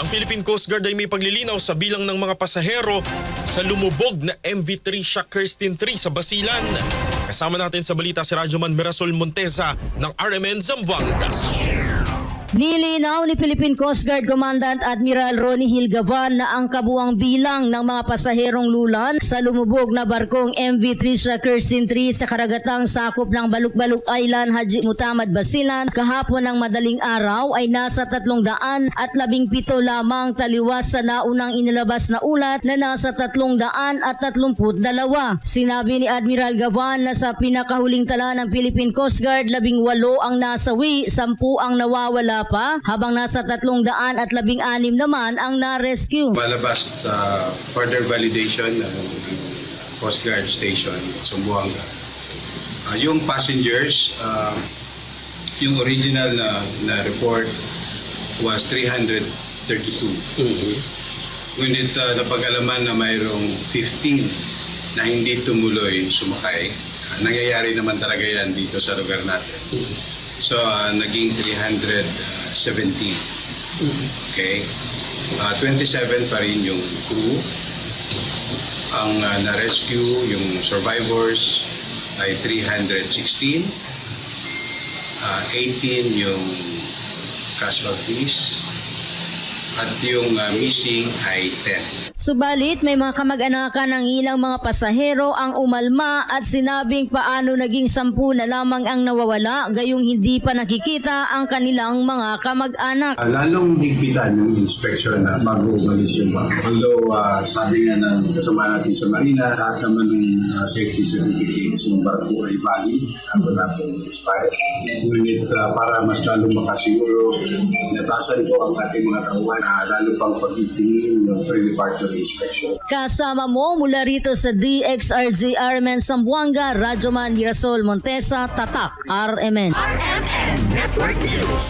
Ang Philippine Coast Guard ay may paglilinaw sa bilang ng mga pasahero sa lumubog na MV3 Siya Kirsten 3 sa Basilan. Kasama natin sa balita si Radyoman Mirasol Montesa ng RMN Zamboanga. Nilinaw ni Philippine Coast Guard Commandant Admiral Ronnie Hilgaban na ang kabuang bilang ng mga pasaherong lulan sa lumubog na barkong MV3 sa Kirsten 3 sa karagatang sakop ng Baluk-Baluk Island, Haji Mutamad, Basilan kahapon ng madaling araw ay nasa 317 lamang taliwas sa naunang inilabas na ulat na nasa 332. Sinabi ni Admiral Gaban na sa pinakahuling tala ng Philippine Coast Guard, 18 ang nasawi, 10 ang nawawala pa, habang nasa 316 naman ang na-rescue. Palabas sa further validation ng Coast Guard Station, Zamboanga. Yung passengers, yung original na report was 332. Ngunit napag-alaman na mayroong 15 na hindi tumuloy sumakay. Nangyayari naman talaga yan dito sa lugar natin. So, naging 317. Okay? 27 pa rin yung crew. Ang na-rescue, yung survivors, ay 316. 18 yung casualties. At yung missing ay 10. Subalit may mga kamag-anakan ng ilang mga pasahero ang umalma at sinabing paano naging 10 na lamang ang nawawala gayong hindi pa nakikita ang kanilang mga kamag-anak. Lalong higpitan yung inspection na bago umalis yung barko. Although sabi nga ng kasama natin sa Marina, lahat naman ng safety certificates ng barko ay valid, wala pong expired. Ngunit para mas lalong makasiguro, natasan ko ang ating mga tauhan na lalo pang pag-itingin ng pre-departure inspection. Kasama mo mula rito sa DXRZ RMN Zamboanga, Radyoman Mirasol Montesa, Tatak, RMN. RMN Network News.